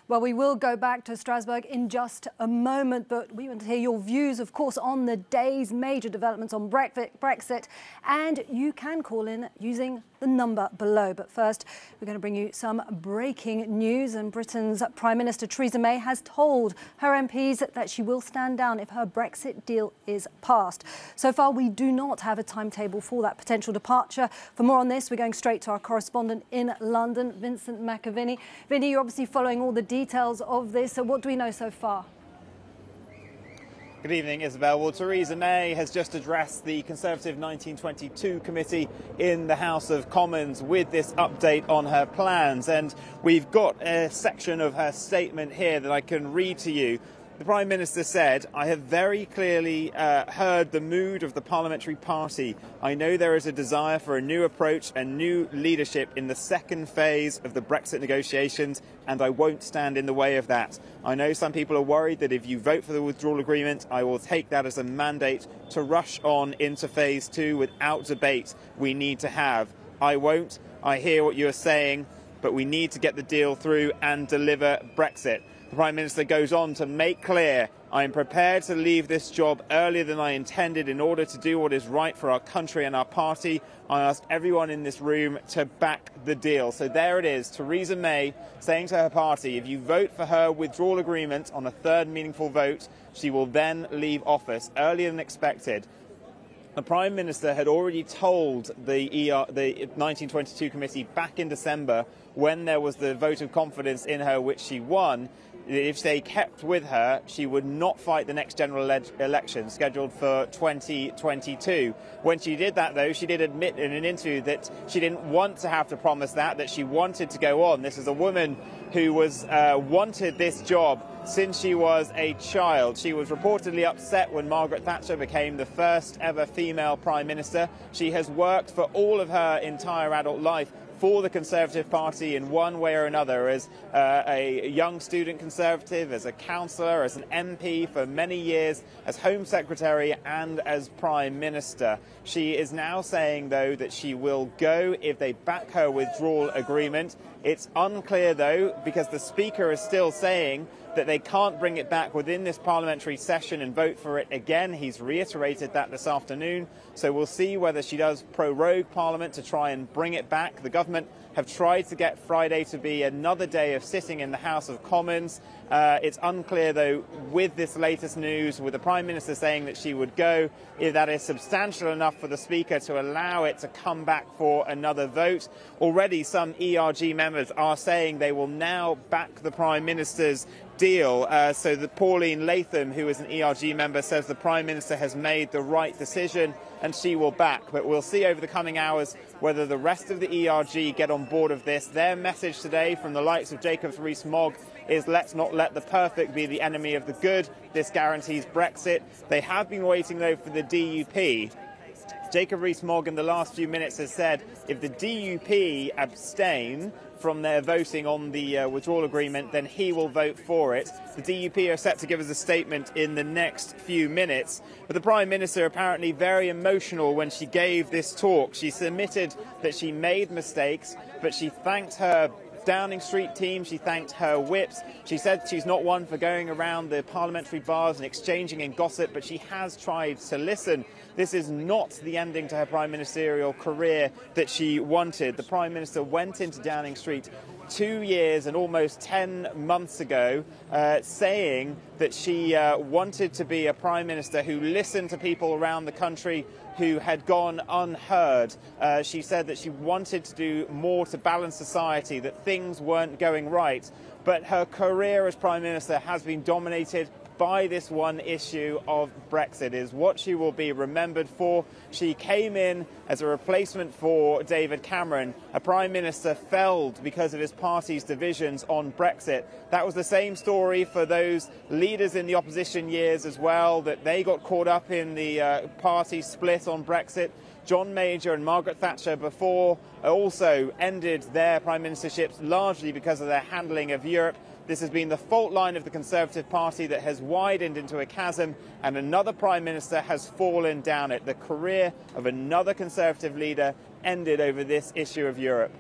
Well, we will go back to Strasbourg in just a moment, but we want to hear your views, of course, on the day's major developments on Brexit, and you can call in using the number below. But first, we're going to bring you some breaking news, and Britain's Prime Minister Theresa May has told her MPs that she will stand down if her Brexit deal is passed. So far, we do not have a timetable for that potential departure. For more on this, we're going straight to our correspondent in London, Vincent McAviney. Vinny, you're obviously following all the details of this. So what do we know so far? Good evening, Isabel. Well, Theresa May has just addressed the Conservative 1922 committee in the House of Commons with this update on her plans. And we've got a section of her statement here that I can read to you. The Prime Minister said, "I have very clearly heard the mood of the parliamentary party. I know there is a desire for a new approach and new leadership in the second phase of the Brexit negotiations, and I won't stand in the way of that. I know some people are worried that if you vote for the withdrawal agreement, I will take that as a mandate to rush on into phase two without debate we need to have. I won't. I hear what you're saying, but we need to get the deal through and deliver Brexit." The Prime Minister goes on to make clear, "I am prepared to leave this job earlier than I intended in order to do what is right for our country and our party. I ask everyone in this room to back the deal." So there it is, Theresa May saying to her party, if you vote for her withdrawal agreement on a third meaningful vote, she will then leave office earlier than expected. The Prime Minister had already told the 1922 committee back in December, when there was the vote of confidence in her, which she won, if they kept with her, she would not fight the next general election scheduled for 2022. When she did that, though, she did admit in an interview that she didn't want to have to promise that she wanted to go on. This is a woman who was wanted this job since she was a child. She was reportedly upset when Margaret Thatcher became the first ever female Prime Minister. She has worked for all of her entire adult life for the Conservative Party in one way or another, as a young student Conservative, as a councillor, as an MP for many years, as Home Secretary and as Prime Minister. She is now saying, though, that she will go if they back her withdrawal agreement. It's unclear, though, because the Speaker is still saying that they can't bring it back within this parliamentary session and vote for it again. He's reiterated that this afternoon. So we'll see whether she does prorogue Parliament to try and bring it back. The government have tried to get Friday to be another day of sitting in the House of Commons. It's unclear, though, with this latest news, with the Prime Minister saying that she would go, if that is substantial enough for the Speaker to allow it to come back for another vote. Already some ERG members are saying they will now back the Prime Minister's deal. So that Pauline Latham, who is an ERG member, says the Prime Minister has made the right decision and she will back. But we'll see over the coming hours whether the rest of the ERG get on board of this. Their message today from the likes of Jacob Rees-Mogg is, let's not let the perfect be the enemy of the good. This guarantees Brexit. They have been waiting, though, for the DUP. Jacob Rees-Mogg in the last few minutes has said if the DUP abstain from their voting on the withdrawal agreement, then he will vote for it. The DUP are set to give us a statement in the next few minutes. But the Prime Minister apparently very emotional when she gave this talk. She admitted that she made mistakes, but she thanked her Downing Street team, she thanked her whips. She said she's not one for going around the parliamentary bars and exchanging in gossip, but she has tried to listen. This is not the ending to her prime ministerial career that she wanted. The Prime Minister went into Downing Street 2 years and almost 10 months ago, saying that she wanted to be a Prime Minister who listened to people around the country who had gone unheard. She said that she wanted to do more to balance society, that things weren't going right. But her career as Prime Minister has been dominated by this one issue of Brexit, is what she will be remembered for. She came in as a replacement for David Cameron, a Prime Minister felled because of his party's divisions on Brexit. That was the same story for those leaders in the opposition years as well, that they got caught up in the party split on Brexit. John Major and Margaret Thatcher before also ended their prime ministerships largely because of their handling of Europe. This has been the fault line of the Conservative Party that has widened into a chasm, and another Prime Minister has fallen down it. The career of another Conservative leader ended over this issue of Europe.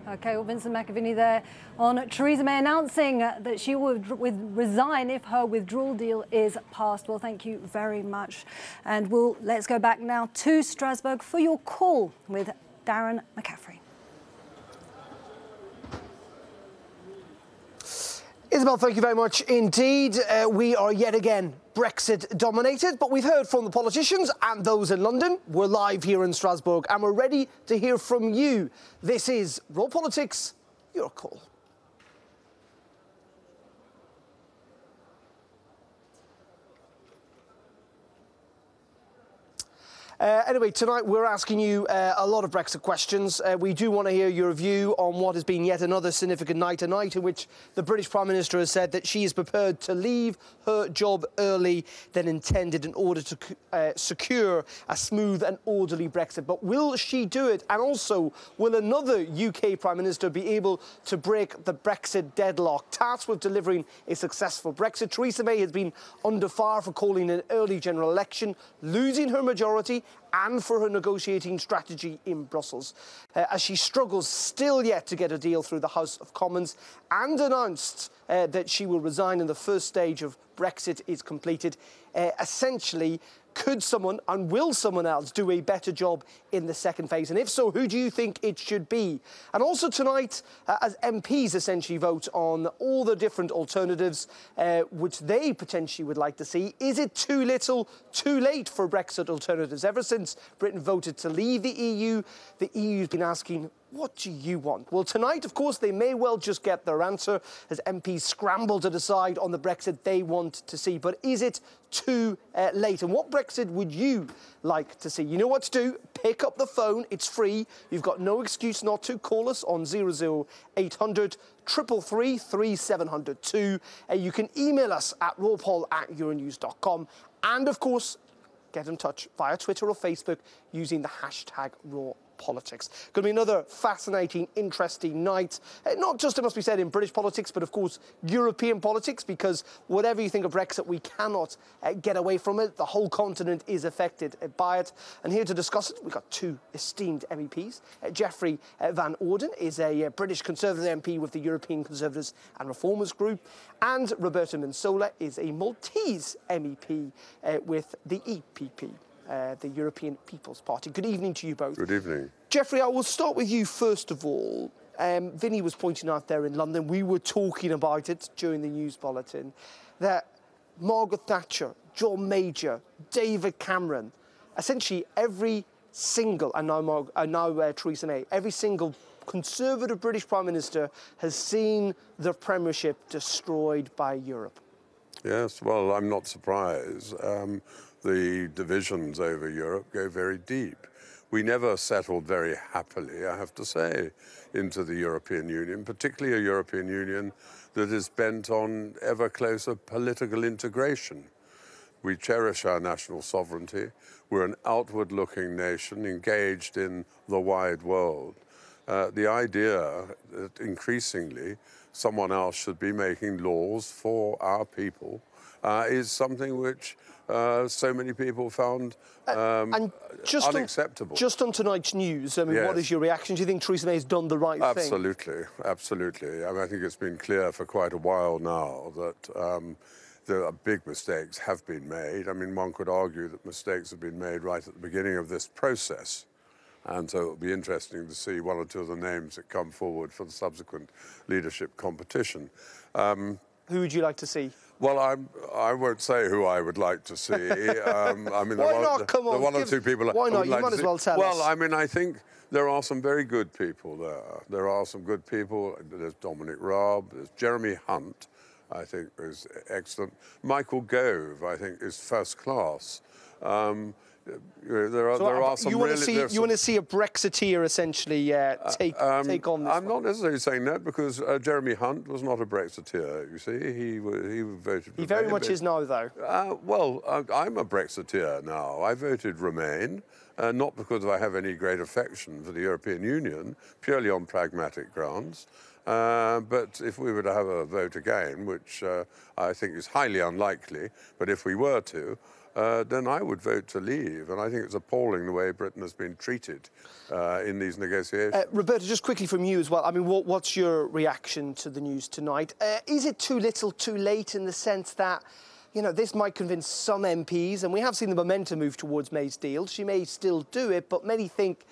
OK, well, Vincent McAviney there on Theresa May announcing that she will resign if her withdrawal deal is passed. Well, thank you very much. And let's go back now to Strasbourg for your call with Darren McCaffrey. Isabel, thank you very much indeed. We are yet again Brexit dominated, but we've heard from the politicians and those in London. We're live here in Strasbourg and we're ready to hear from you. This is Raw Politics, your call. Anyway, tonight we're asking you a lot of Brexit questions. We do want to hear your view on what has been yet another significant night, a night in which the British Prime Minister has said that she is prepared to leave her job early than intended in order to secure a smooth and orderly Brexit. But will she do it? And also, will another UK Prime Minister be able to break the Brexit deadlock? Tasked with delivering a successful Brexit, Theresa May has been under fire for calling an early general election, losing her majority, and for her negotiating strategy in Brussels, as she struggles still yet to get a deal through the House of Commons, and announced that she will resign in the first stage of Brexit is completed. Essentially, could someone and will someone else do a better job in the second phase? And if so, who do you think it should be? And also tonight, as MPs essentially vote on all the different alternatives which they potentially would like to see, is it too little, too late for Brexit alternatives? Ever since Britain voted to leave the EU's been asking, what do you want? Well, tonight, of course, they may well just get their answer as MPs scramble to decide on the Brexit they want to see. But is it too late? And what Brexit would you like to see? You know what to do. Pick up the phone. It's free. You've got no excuse not to. Call us on 00800 333 3700 too. You can email us at rawpoll@euronews.com. And, of course, get in touch via Twitter or Facebook using the hashtag #RawPolitics. Going to be another fascinating, interesting night. Not just, it must be said, in British politics, but of course European politics, because whatever you think of Brexit, we cannot get away from it. The whole continent is affected by it. And here to discuss it, we've got two esteemed MEPs. Geoffrey Van Orden is a British Conservative MP with the European Conservatives and Reformers Group. And Roberta Metsola is a Maltese MEP with the EPP. The European People's Party. Good evening to you both. Good evening. Geoffrey, I will start with you first of all. Vinny was pointing out there in London, we were talking about it during the news bulletin, that Margaret Thatcher, John Major, David Cameron, essentially every single, and now Theresa May, every single Conservative British Prime Minister has seen the Premiership destroyed by Europe. Yes, well, I'm not surprised. The divisions over Europe go very deep. We never settled very happily, I have to say, into the European Union, particularly a European Union that is bent on ever closer political integration. We cherish our national sovereignty. We're an outward-looking nation engaged in the wide world. The idea that increasingly someone else should be making laws for our people is something which so many people found unacceptable. Just on tonight's news, I mean, yes. What is your reaction? Do you think Theresa May has done the right thing? Absolutely, absolutely. I mean, I think it's been clear for quite a while now that there are big mistakes have been made. I mean, one could argue that mistakes have been made right at the beginning of this process. And so it'll be interesting to see one or two of the names that come forward for the subsequent leadership competition. Who would you like to see? Well, I won't say who I would like to see. I mean, why not? Come on, there are one or two people. Why not? You like might as well tell us. Well, I mean, I think there are some very good people there. There are some good people. There's Dominic Raab. There's Jeremy Hunt, I think, is excellent. Michael Gove, I think, is first class. There are some. You want to see a Brexiteer essentially take on this? I'm not necessarily saying that because Jeremy Hunt was not a Brexiteer. You see, he voted. He very much is now, though. Well, I'm a Brexiteer now. I voted Remain, not because I have any great affection for the European Union, purely on pragmatic grounds. But if we were to have a vote again, which I think is highly unlikely, but if we were to, then I would vote to leave. And I think it's appalling the way Britain has been treated in these negotiations. Roberta, just quickly from you as well. I mean, what's your reaction to the news tonight? Is it too little, too late in the sense that, you know, this might convince some MPs, and we have seen the momentum move towards May's deal. She may still do it, but many think,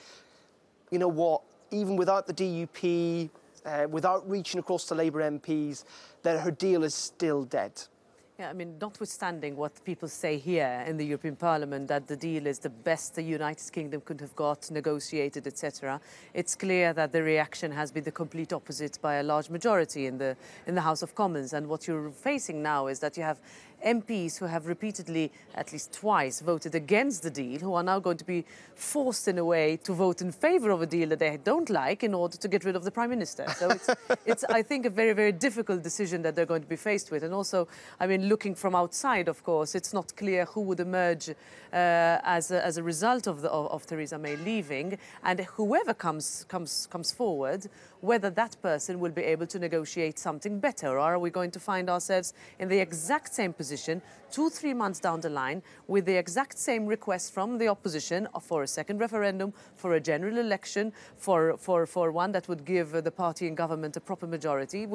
you know what, even without the DUP, without reaching across to Labour MPs, that her deal is still dead. Yeah, I mean, notwithstanding what people say here in the European Parliament, that the deal is the best the United Kingdom could have got, negotiated, etc., it's clear that the reaction has been the complete opposite by a large majority in the House of Commons. And what you're facing now is that you have MPs who have repeatedly, at least twice, voted against the deal, who are now going to be forced in a way to vote in favour of a deal that they don't like in order to get rid of the Prime Minister. So it's I think, a very, very difficult decision that they're going to be faced with. And also, I mean, looking from outside, of course, it's not clear who would emerge as a result of Theresa May leaving, and whoever comes forward, whether that person will be able to negotiate something better, or are we going to find ourselves in the exact same position 2-3 months down the line with the exact same request from the opposition for a second referendum, for a general election, for one that would give the party in government a proper majority.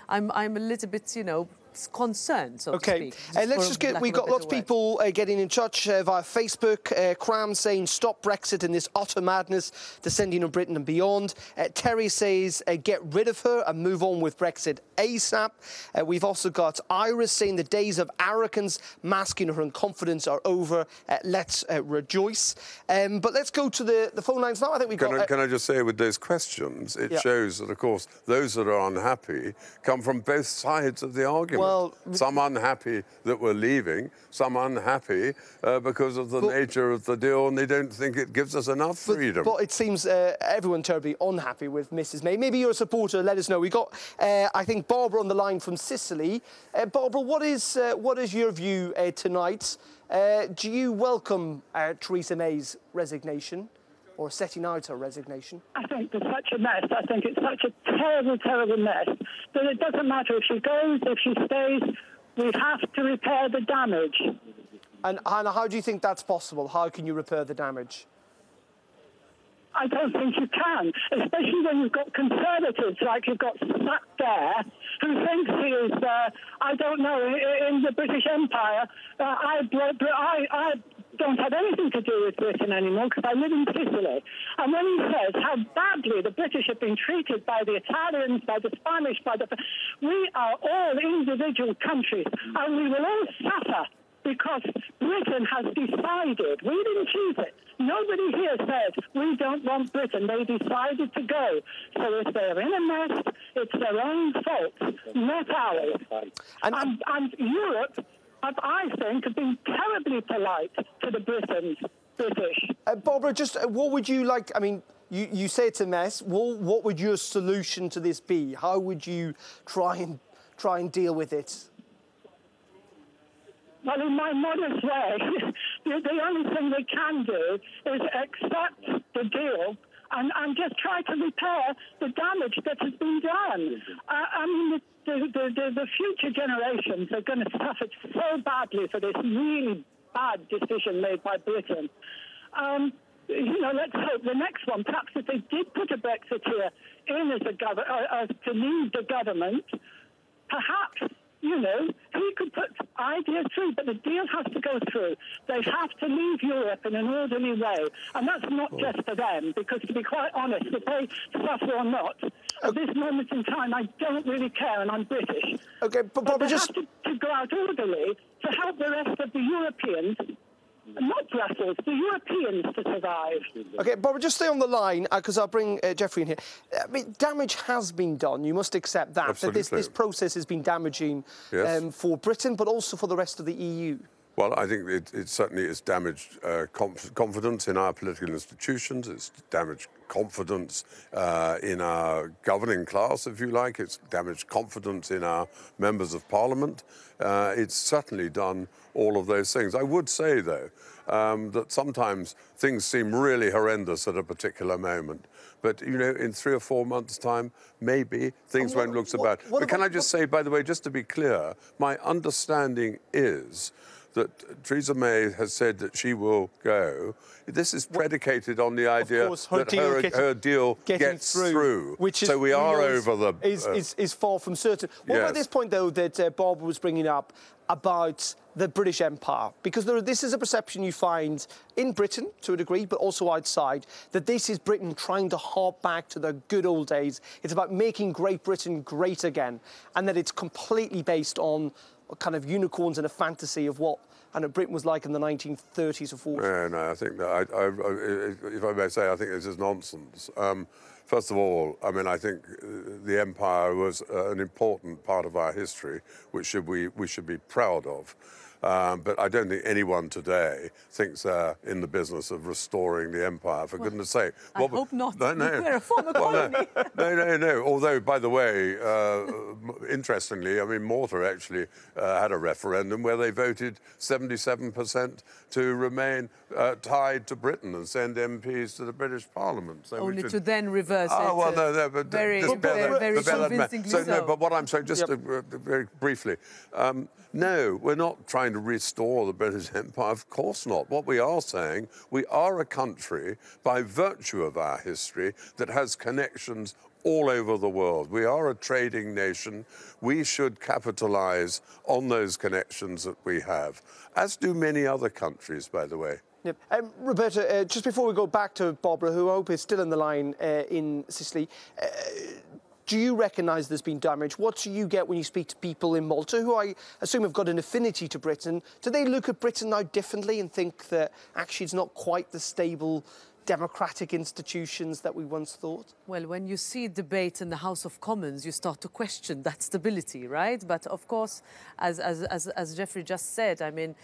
I'm a little bit, you know, concerned, so to speak. Let's just get, we've got lots of people getting in touch via Facebook. Cram saying, stop Brexit and this utter madness descending on Britain and beyond. Terry says, get rid of her and move on with Brexit ASAP. We've also got Iris saying the days of arrogance masking her confidence are over. Let's rejoice. But let's go to the phone lines now. I think we've got... Can I just say, with those questions, it shows that, of course, those that are unhappy come from both sides of the argument. Well, some unhappy that we're leaving, some unhappy because of the nature of the deal, and they don't think it gives us enough freedom. But it seems everyone terribly unhappy with Mrs May. Maybe you're a supporter, let us know. We got, I think, Barbara on the line from Sicily. Barbara, what is your view tonight? Do you welcome Theresa May's resignation, or setting out her resignation? I think it's such a mess. I think it's such a terrible, terrible mess that it doesn't matter if she goes, if she stays, we have to repair the damage. And Hannah, how do you think that's possible? How can you repair the damage? I don't think you can, especially when you've got Conservatives like you've got sat there, who thinks he is, I don't know, in the British Empire. I don't have anything to do with Britain anymore because I live in Sicily. And when he says how badly the British have been treated by the Italians, by the Spanish, we are all individual countries and we will all suffer because Britain has decided. We didn't choose it. Nobody here said, we don't want Britain. They decided to go. So if they're in a mess, it's their own fault, not ours. And Europe, I think, have been terribly polite to the British. Barbara, just what would you like? I mean, you say it's a mess. What would your solution to this be? How would you try and deal with it? Well, in my modest way, the only thing we can do is accept the deal and just try to repair the damage that has been done. I mean, the future generations are going to suffer so badly for this really bad decision made by Britain. You know, let's hope the next one, perhaps if they did put a Brexiteer in as to lead the government, perhaps, you know, he could put ideas through, but the deal has to go through. They have to leave Europe in an orderly way. And that's not just for them, because to be quite honest, if they suffer or not, at this moment in time, I don't really care, and I'm British. Okay, but they have to go out orderly to help the rest of the Europeans, not Brussels, the Europeans to survive. OK, Barbara, just stay on the line, because I'll bring Geoffrey in here. I mean, damage has been done. You must accept that. Absolutely. That this process has been damaging for Britain, but also for the rest of the EU. Well, I think it certainly has damaged confidence in our political institutions. It's damaged confidence in our governing class, if you like. It's damaged confidence in our members of Parliament. It's certainly done all of those things. I would say, though, that sometimes things seem really horrendous at a particular moment. But, you know, in 3 or 4 months' time, maybe things won't look so bad. But can I just say, by the way, just to be clear, my understanding is that Theresa May has said that she will go. This is predicated on the idea that her deal gets through. Which is, so we are over the... Is far from certain. What about this point, though, that Barbara was bringing up about the British Empire? Because this is a perception you find in Britain, to a degree, but also outside, that this is Britain trying to harp back to the good old days. It's about making Great Britain great again, and that it's completely based on kind of unicorns and a fantasy of what Britain was like in the 1930s or 40s. No, I think that, if I may say, I think this is nonsense. First of all, I mean, I think the empire was an important part of our history, which we should be proud of. But I don't think anyone today thinks they're in the business of restoring the empire, for goodness sake. I hope not. No. We're a former colony. No. Although, by the way, interestingly, I mean, Malta actually had a referendum where they voted 77% to remain tied to Britain and send MPs to the British Parliament. So only to then reverse it. Oh, well, no, but very convincingly so. No, but what I'm saying, just very briefly, no, we're not trying to restore the British Empire. Of course not. What we are saying, we are a country, by virtue of our history, that has connections all over the world. We are a trading nation. We should capitalise on those connections that we have, as do many other countries, by the way. Yep. Roberta, just before we go back to Barbara, who I hope is still in the line in Sicily, do you recognise there's been damage? What do you get when you speak to people in Malta, who I assume have got an affinity to Britain? Do they look at Britain now differently and think that actually it's not quite the stable democratic institutions that we once thought? Well, when you see debate in the House of Commons, you start to question that stability, right? But of course, as Jeffrey just said, I mean,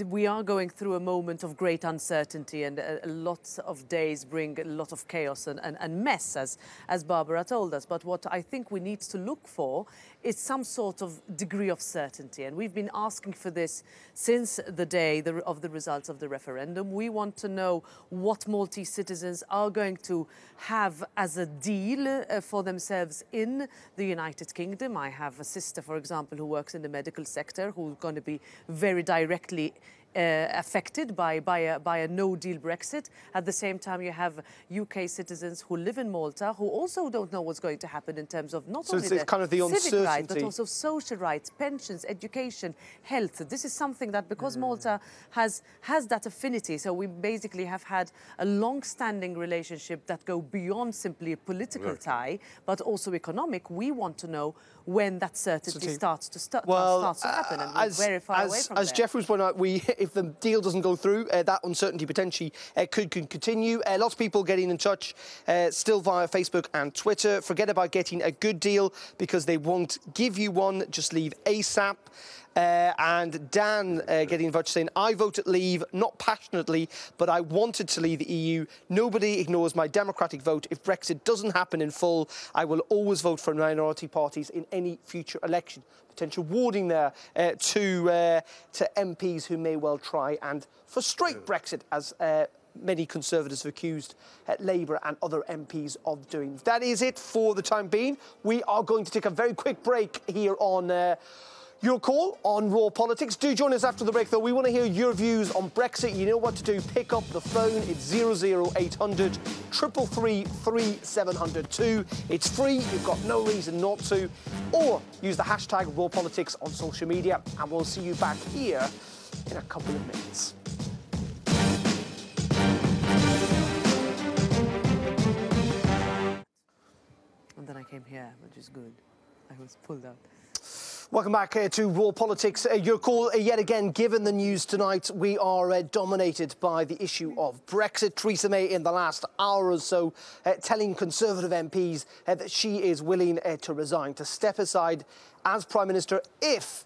we are going through a moment of great uncertainty, and a lot of days bring a lot of chaos and mess, as Barbara told us. But what I think we need to look for is some sort of degree of certainty. And we've been asking for this since the day of the results of the referendum. We want to know what Maltese citizens are going to have as a deal for themselves in the United Kingdom. I have a sister, for example, who works in the medical sector, who's going to be very directly affected by a no-deal Brexit. At the same time, you have UK citizens who live in Malta who also don't know what's going to happen in terms of not only it's kind of the civic rights, but also social rights, pensions, education, health. This is something that, because Malta has that affinity, so we basically have had a long-standing relationship that go beyond simply a political tie, but also economic. We want to know when that certainty starts to happen, and we're very far away from as Jeffrey's pointed out, if the deal doesn't go through, that uncertainty potentially could continue. Lots of people getting in touch still via Facebook and Twitter. Forget about getting a good deal because they won't give you one. Just leave ASAP. And Dan getting in touch saying, I voted leave, not passionately, but I wanted to leave the EU. Nobody ignores my democratic vote. If Brexit doesn't happen in full, I will always vote for minority parties in any future election. Potential warning there to MPs who may well try and frustrate Brexit, as many Conservatives have accused Labour and other MPs of doing. That is it for the time being. We are going to take a very quick break here on Your Call on Raw Politics. Do join us after the break, though. We want to hear your views on Brexit. You know what to do. Pick up the phone. It's 00800 333 3702. It's free. You've got no reason not to. Or use the hashtag Raw Politics on social media. And we'll see you back here in a couple of minutes. And then I came here, which is good. I was pulled out. Welcome back to Raw Politics. Your call, yet again, given the news tonight, we are dominated by the issue of Brexit. Theresa May, in the last hour or so, telling Conservative MPs that she is willing to resign, to step aside as Prime Minister if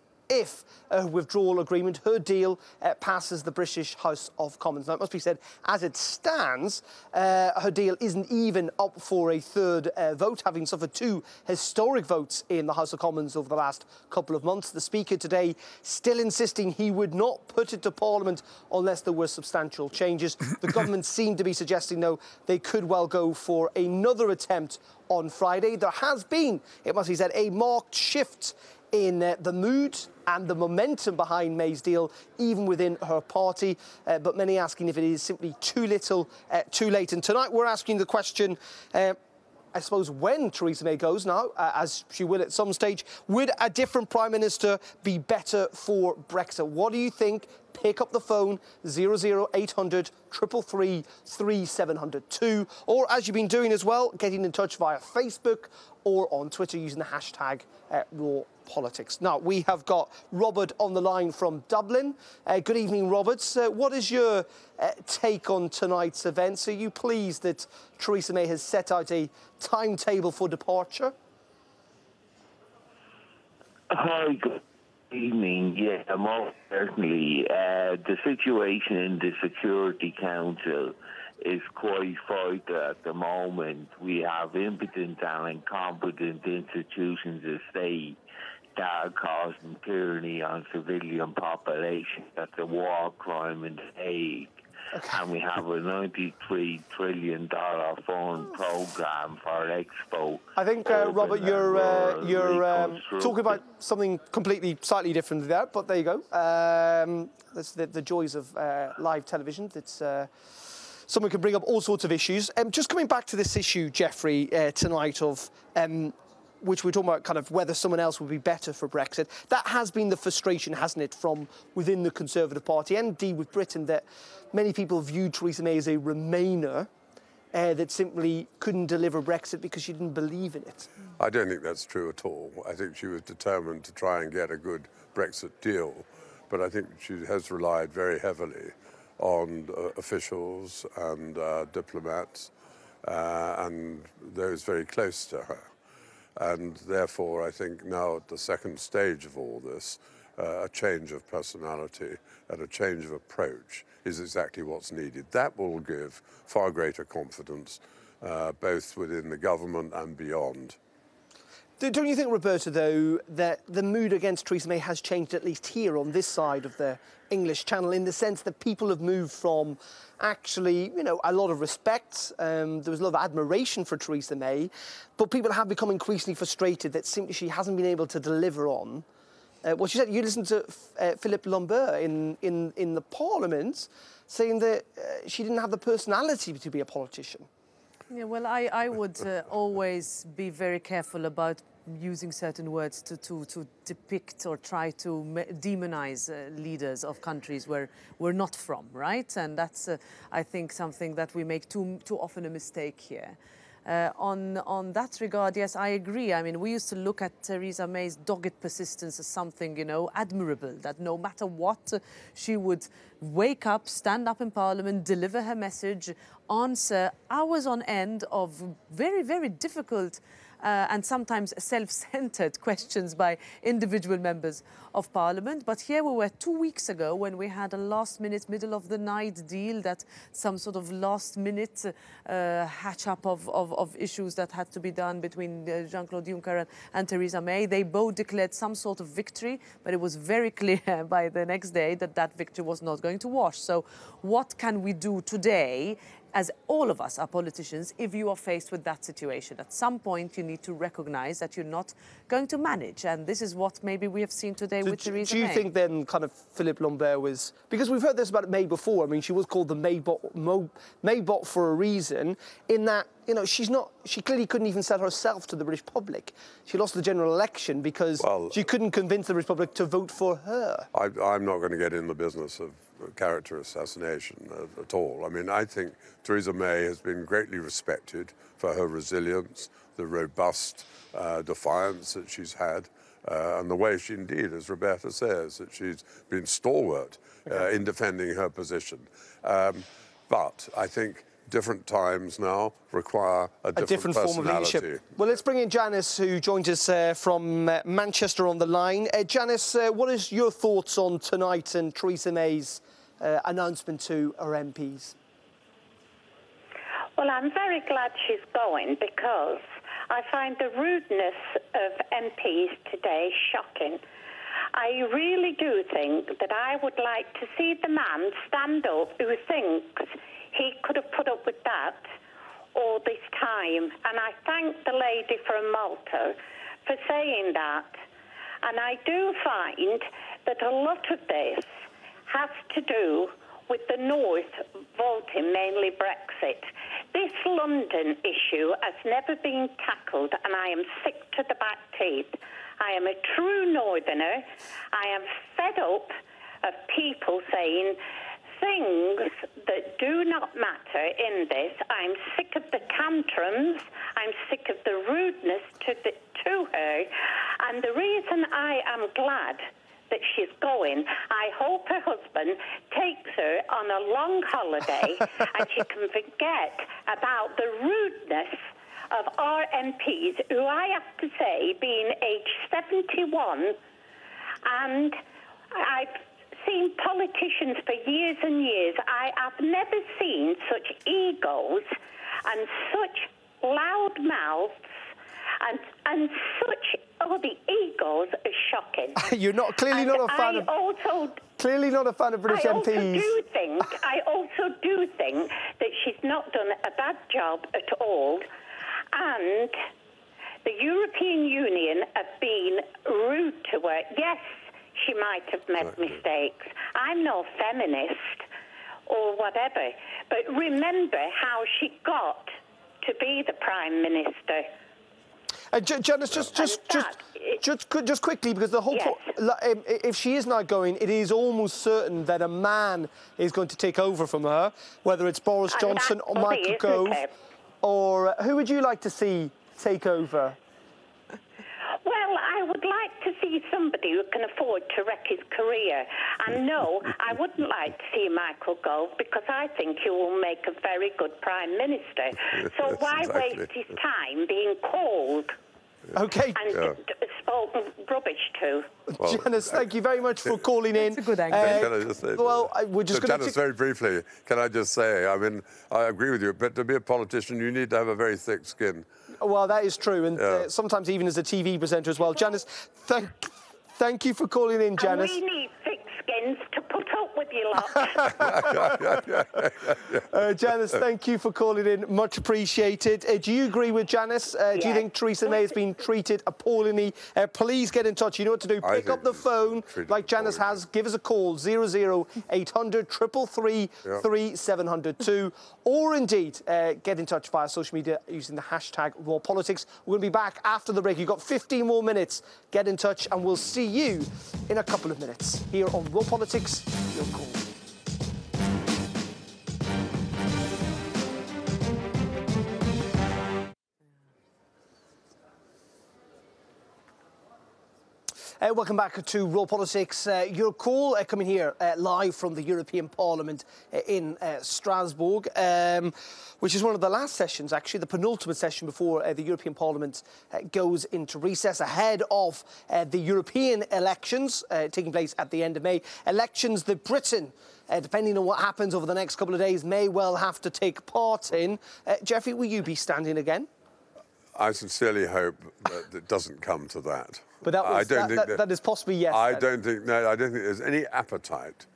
a withdrawal agreement, her deal, passes the British House of Commons. Now, it must be said, as it stands, her deal isn't even up for a third vote, having suffered two historic votes in the House of Commons over the last couple of months. The Speaker today still insisting he would not put it to Parliament unless there were substantial changes. The government seemed to be suggesting, though, they could well go for another attempt on Friday. There has been, it must be said, a marked shift in the mood and the momentum behind May's deal, even within her party, but many asking if it is simply too little, too late. And tonight we're asking the question, I suppose, when Theresa May goes now, as she will at some stage, would a different Prime Minister be better for Brexit? What do you think? Pick up the phone, 00800 333 3702, or as you've been doing as well, getting in touch via Facebook or on Twitter using the hashtag #RawPolitics. Now, we have got Robert on the line from Dublin. Good evening, Robert. What is your take on tonight's events? Are you pleased that Theresa May has set out a timetable for departure? Hi, good evening. Yeah, most certainly. The situation in the Security Council is quite vital at the moment. We have impotent and incompetent institutions of state that are causing tyranny on civilian population. That's a war crime in The Hague. Okay. And we have a $93 trillion fund program for Expo. I think, Robert, you're talking about something completely, slightly different there, but there you go. That's the joys of live television. It's someone can bring up all sorts of issues. Just coming back to this issue, Jeffrey, tonight of which we're talking about, kind of whether someone else would be better for Brexit. That has been the frustration, hasn't it, from within the Conservative Party and indeed with Britain, that many people viewed Theresa May as a Remainer that simply couldn't deliver Brexit because she didn't believe in it. I don't think that's true at all. I think she was determined to try and get a good Brexit deal, but I think she has relied very heavily on officials and diplomats and those very close to her. And therefore, I think now at the second stage of all this, a change of personality and a change of approach is exactly what's needed. That will give far greater confidence, both within the government and beyond. Don't you think, Roberta, though, that the mood against Theresa May has changed, at least here on this side of the English Channel, in the sense that people have moved from actually, you know, a lot of respect, there was a lot of admiration for Theresa May, but people have become increasingly frustrated that simply she hasn't been able to deliver on what she said. You listened to Philippe Lambert in the Parliament saying that she didn't have the personality to be a politician. Yeah, well, I would always be very careful about using certain words to depict or try to demonize leaders of countries where we're not from, right? And that's, I think, something that we make too often a mistake here. On that regard, yes, I agree. I mean, we used to look at Theresa May's dogged persistence as something, you know, admirable, that no matter what, she would wake up, stand up in Parliament, deliver her message, answer hours on end of very, very difficult and sometimes self-centered questions by individual members of Parliament. But here we were 2 weeks ago when we had a last-minute, middle-of-the-night deal, that some sort of last-minute hatch-up of issues that had to be done between Jean-Claude Juncker and Theresa May. They both declared some sort of victory, but it was very clear by the next day that that victory was not going to wash. So what can we do today, as all of us are politicians, if you are faced with that situation? At some point, you need to recognise that you're not going to manage. And this is what maybe we have seen today with Theresa May. Do you think then kind of Philippe Lambert was... Because we've heard this about May before. I mean, she was called the Maybot for a reason, in that, you know, she clearly couldn't even sell herself to the British public. She lost the general election because she couldn't convince the British public to vote for her. I'm not going to get in the business of character assassination at all. I mean, I think Theresa May has been greatly respected for her resilience, the robust defiance that she's had, and the way she indeed, as Roberta says, that she's been stalwart in defending her position. But I think different times now require a different form of leadership. Well, let's bring in Janice, who joined us from Manchester on the line. Janice, what is your thoughts on tonight and Theresa May's announcement to her MPs? Well, I'm very glad she's going, because I find the rudeness of MPs today shocking. I really do think that I would like to see the man stand up who thinks he could have put up with that all this time. And I thank the lady from Malta for saying that. And I do find that a lot of this has to do with the North voting, mainly Brexit. This London issue has never been tackled, and I am sick to the back teeth. I am a true Northerner. I am fed up of people saying things that do not matter in this. I'm sick of the tantrums. I'm sick of the rudeness to her. And the reason I am glad that she's going, I hope her husband takes her on a long holiday and she can forget about the rudeness of our MPs, who I have to say, being age 71, and I've seen politicians for years and years. I have never seen such egos and such loud mouths and such, the egos are shocking. You're clearly not a fan of British MPs. I also do think that she's not done a bad job at all, and the European Union have been rude to her. Yes, she might have made mistakes. I'm no feminist or whatever, but remember how she got to be the Prime Minister. Janice, just quickly, because the whole if she is not going, it is almost certain that a man is going to take over from her, whether it's Boris Johnson or Michael Gove, or who would you like to see take over? Well, I would like to see somebody who can afford to wreck his career. And no, I wouldn't like to see Michael Gove, because I think he will make a very good Prime Minister. So why waste his time being called? Okay. And spoken rubbish to. Well, Janice, thank you very much for calling in. It's a good angle. Can I just say, we're just going to... Janice, very briefly, can I just say, I mean, I agree with you, but to be a politician, you need to have a very thick skin. Well, that is true, and sometimes even as a TV presenter as well. Janice, thank you for calling in, Janice. And we need thick skins to put up with you lot. Janice, thank you for calling in. Much appreciated. Do you agree with Janice? Do you think Theresa May has been treated appallingly? Please get in touch. You know what to do. Pick up the phone like Janice has. Give us a call, 00800 333 3702. Or indeed, get in touch via social media using the hashtag #RawPolitics. We're going to be back after the break. You've got 15 more minutes. Get in touch and we'll see you in a couple of minutes here on Raw Politics. Your call. Welcome back to Raw Politics. Your call coming here live from the European Parliament in Strasbourg, which is one of the last sessions, actually, the penultimate session before the European Parliament goes into recess ahead of the European elections taking place at the end of May. Elections that Britain, depending on what happens over the next couple of days, may well have to take part in. Jeffrey, will you be standing again? I sincerely hope that it doesn't come to that. But that is possibly yes. I don't think there's any appetite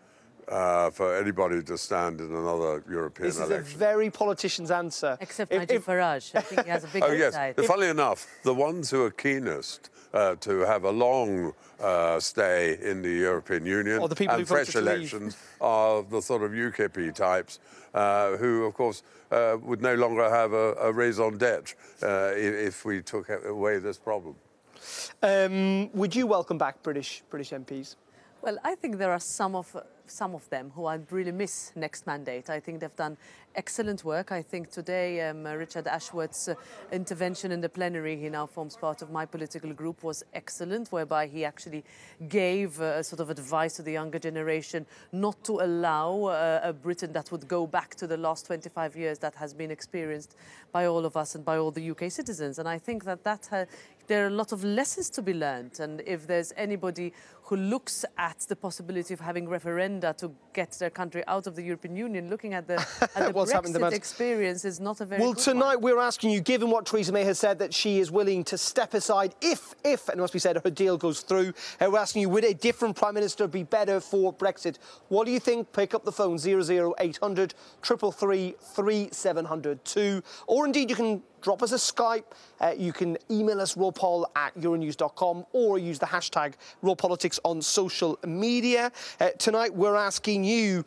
for anybody to stand in another European election. This is a very politician's answer. Except Nigel Farage. I think he has a big appetite. Yes. Funnily enough, the ones who are keenest to have a long stay in the European Union and fresh elections are the sort of UKIP types who, of course, would no longer have a raison d'etre if we took away this problem. Would you welcome back British MPs? Well, I think there are some of them who I'd really miss next mandate. I think they've done excellent work. I think today Richard Ashworth's intervention in the plenary, he now forms part of my political group, was excellent, whereby he actually gave a sort of advice to the younger generation not to allow a Britain that would go back to the last 25 years that has been experienced by all of us and by all the UK citizens. And I think that there are a lot of lessons to be learned, and if there's anybody who looks at the possibility of having referenda to get their country out of the European Union, looking at the Brexit experience is not a very good one. Tonight we're asking you, given what Theresa May has said, that she is willing to step aside if, and it must be said, her deal goes through, we're asking you, would a different Prime Minister be better for Brexit? What do you think? Pick up the phone, 00800 333 3702, or indeed you can drop us a Skype. You can email us rawpoll@euronews.com or use the hashtag rawpolitics on social media. Tonight, we're asking you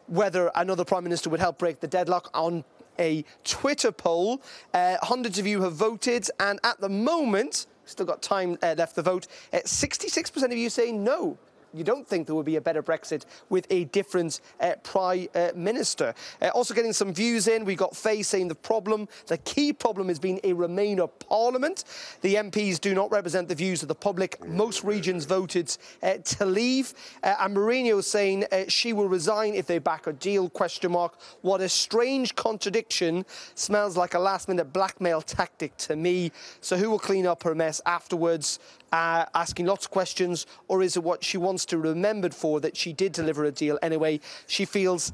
whether another Prime Minister would help break the deadlock on a Twitter poll. Hundreds of you have voted, and at the moment, still got time left to vote, 66% of you saying no. You don't think there would be a better Brexit with a different Prime Minister. Also getting some views in, we got Faye saying the key problem has been a Remainer Parliament. The MPs do not represent the views of the public. Most regions voted to leave. And Mourinho saying she will resign if they back a deal, ? What a strange contradiction. Smells like a last-minute blackmail tactic to me. So who will clean up her mess afterwards? Asking lots of questions, or is it what she wants to be remembered for, that she did deliver a deal anyway? She feels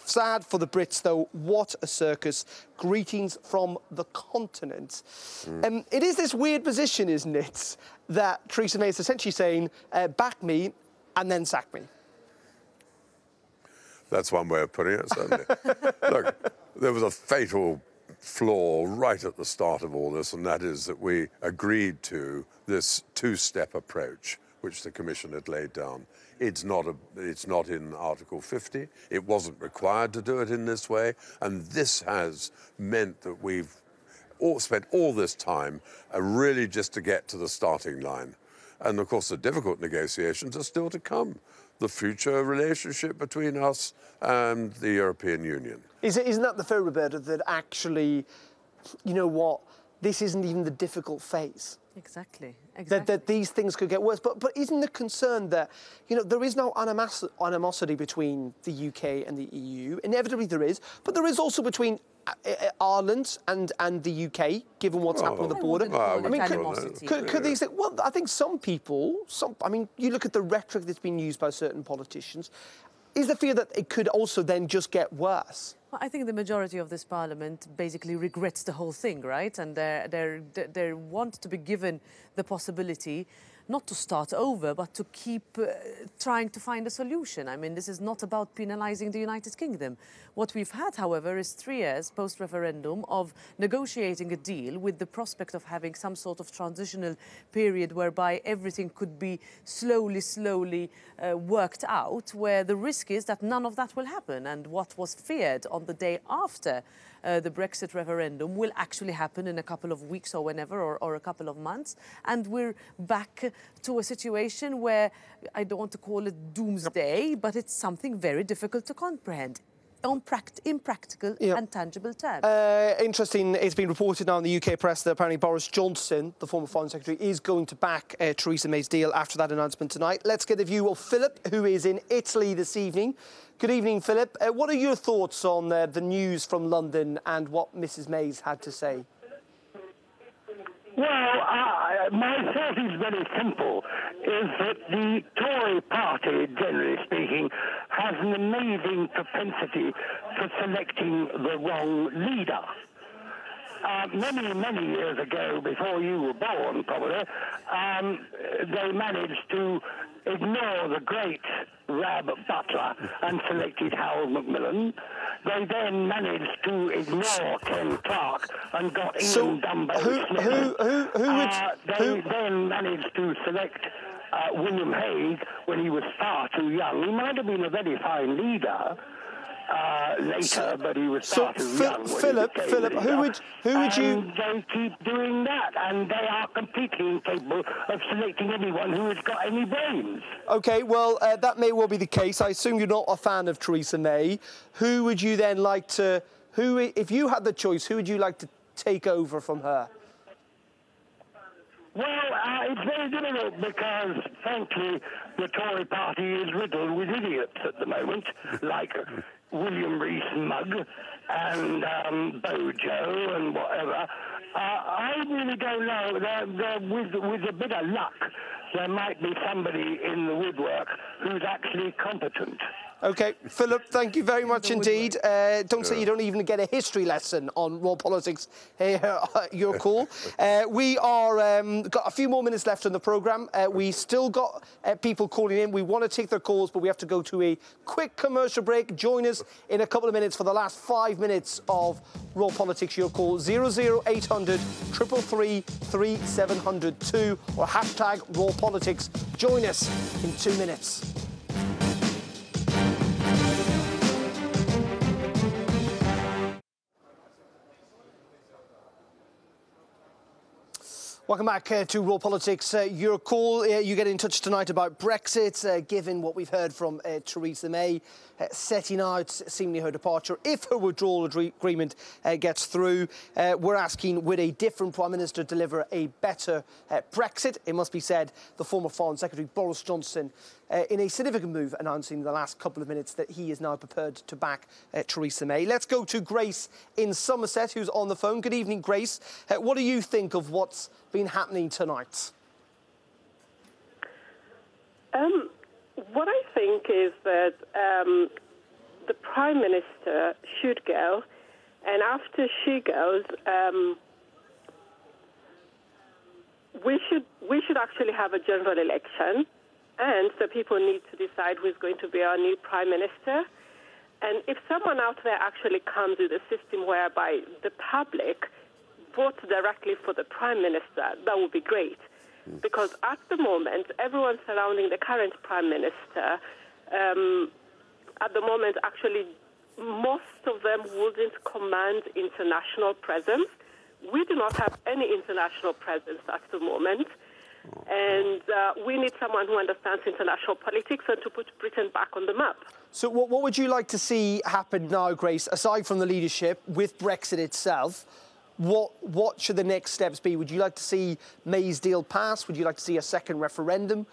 sad for the Brits, though. What a circus. Greetings from the continent. It is this weird position, isn't it, that Theresa May is essentially saying, back me and then sack me. That's one way of putting it, certainly. Look, there was a fatal flaw right at the start of all this, and that is that we agreed to this two-step approach which the Commission had laid down. It's not in Article 50. It wasn't required to do it in this way, and this has meant that we've spent all this time really just to get to the starting line. And of course the difficult negotiations are still to come. The future relationship between us and the European Union. Isn't that the fear, Roberta, that actually, you know what, this isn't even the difficult phase? Exactly. That these things could get worse. But isn't the concern that, you know, there is no animosity between the UK and the EU? Inevitably there is. But there is also between Ireland and the UK, given what's happened on the border. I mean, could these things... Well, I think some people... I mean, you look at the rhetoric that's been used by certain politicians. Is the fear that it could also then just get worse? Well, I think the majority of this parliament basically regrets the whole thing, right? And they want to be given the possibility not to start over, but to keep trying to find a solution. I mean, this is not about penalising the United Kingdom. What we've had, however, is 3 years post-referendum of negotiating a deal with the prospect of having some sort of transitional period whereby everything could be slowly worked out, where the risk is that none of that will happen. And what was feared on the day after the Brexit referendum will actually happen in a couple of weeks or whenever, or a couple of months. And we're back to a situation where, I don't want to call it doomsday, but it's something very difficult to comprehend in practical and tangible terms. Interesting, it's been reported now in the UK press that apparently Boris Johnson, the former Foreign Secretary, is going to back Theresa May's deal after that announcement tonight. Let's get the view of Philip, who is in Italy this evening. Good evening, Philip. What are your thoughts on the news from London and what Mrs May's had to say? Well, my thought is very simple, is that the Tory party, generally speaking, has an amazing propensity for selecting the wrong leader. Many years ago, before you were born, probably, they managed to ignore the great Rab Butler and selected Harold Macmillan. They then managed to ignore Ken Clarke and got Ian Dunbar. They then managed to select William Hague when he was far too young. He might have been a very fine leader later, but he was far too young. Philip, who would you? They keep doing that, and they are completely incapable of selecting anyone who has got any brains. OK, well, that may well be the case. I assume you're not a fan of Theresa May. Who would you then like to... if you had the choice, who would you like to take over from her? Well, it's very difficult because, frankly, the Tory party is riddled with idiots at the moment, like William Rees-Mogg and Bojo and whatever. I really don't know. With a bit of luck, there might be somebody in the woodwork who's actually competent. OK, Philip, thank you very much indeed. Don't say you don't even get a history lesson on raw politics here. Your call. We are got a few more minutes left in the programme. We still got people calling in. We want to take their calls, but we have to go to a quick commercial break. Join us in a couple of minutes for the last 5 minutes of Raw Politics. Your call 00800 333 3702 or hashtag Raw Politics. Join us in 2 minutes. Welcome back to Raw Politics. Your call, you get in touch tonight about Brexit, given what we've heard from Theresa May, setting out seemingly her departure. If her withdrawal agreement gets through, we're asking, would a different Prime Minister deliver a better Brexit? It must be said, the former Foreign Secretary Boris Johnson, in a significant move, announcing in the last couple of minutes that he is now prepared to back Theresa May. Let's go to Grace in Somerset, who's on the phone. Good evening, Grace. What do you think of what's been happening tonight? What I think is that the Prime Minister should go, and after she goes, we should actually have a general election, and the people need to decide who's going to be our new Prime Minister. And if someone out there actually comes with a system whereby the public vote directly for the Prime Minister, that would be great. Because at the moment, everyone surrounding the current Prime Minister, at the moment, actually, most of them wouldn't command international presence. We do not have any international presence at the moment. And we need someone who understands international politics and to put Britain back on the map. So what would you like to see happen now, Grace, aside from the leadership, with Brexit itself? What should the next steps be? Would you like to see May's deal pass? Would you like to see a second referendum?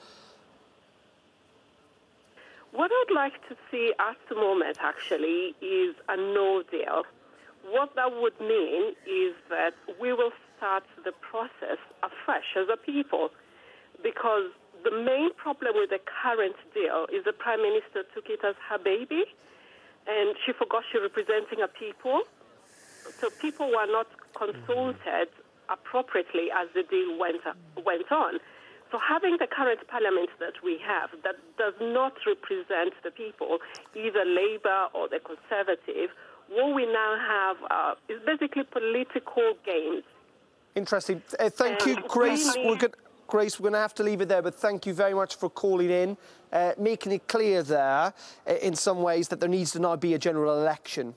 What I'd like to see at the moment, actually, is a no deal. What that would mean is that we will start the process afresh as a people, because the main problem with the current deal is the Prime Minister took it as her baby, and she forgot she's representing a people. So people were not consulted appropriately as the deal went on. So having the current parliament that we have that does not represent the people, either Labour or the Conservative, what we now have is basically political games. Interesting. Thank you, Grace. Grace, we're going to have to leave it there, but thank you very much for calling in, making it clear there, in some ways, that there needs to now be a general election.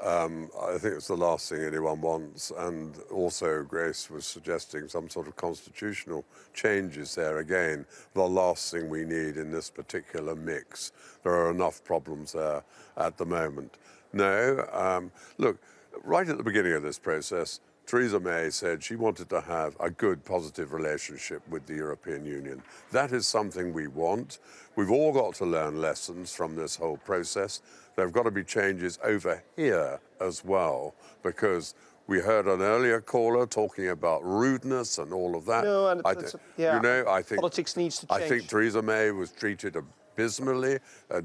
I think it's the last thing anyone wants, and also Grace was suggesting some sort of constitutional changes there again. The last thing we need in this particular mix. There are enough problems there at the moment. No, look, right at the beginning of this process, Theresa May said she wanted to have a good, positive relationship with the European Union. That is something we want. We've all got to learn lessons from this whole process. There have got to be changes over here as well, because we heard an earlier caller talking about rudeness and all of that. No, and I think politics needs to change. I think Theresa May was treated abysmally,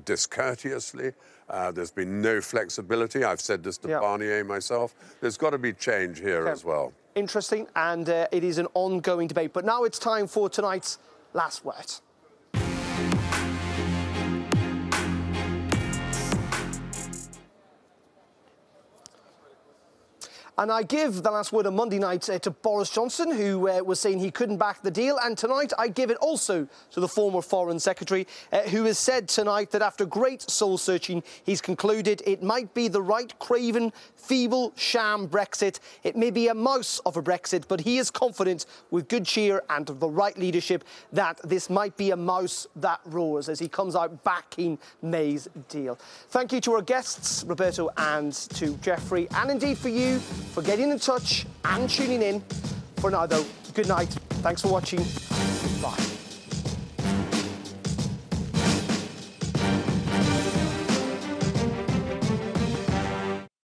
discourteously. There's been no flexibility. I've said this to Barnier myself. There's got to be change here as well. Interesting, and it is an ongoing debate. But now it's time for tonight's Last Word. And I give the last word on Monday night to Boris Johnson, who was saying he couldn't back the deal. And tonight I give it also to the former Foreign Secretary, who has said tonight that after great soul-searching, he's concluded it might be the right craven, feeble, sham Brexit. It may be a mouse of a Brexit, but he is confident with good cheer and the right leadership that this might be a mouse that roars as he comes out backing May's deal. Thank you to our guests, Roberto and to Jeffrey, and indeed for you, for getting in touch and tuning in. For now, though, good night. Thanks for watching.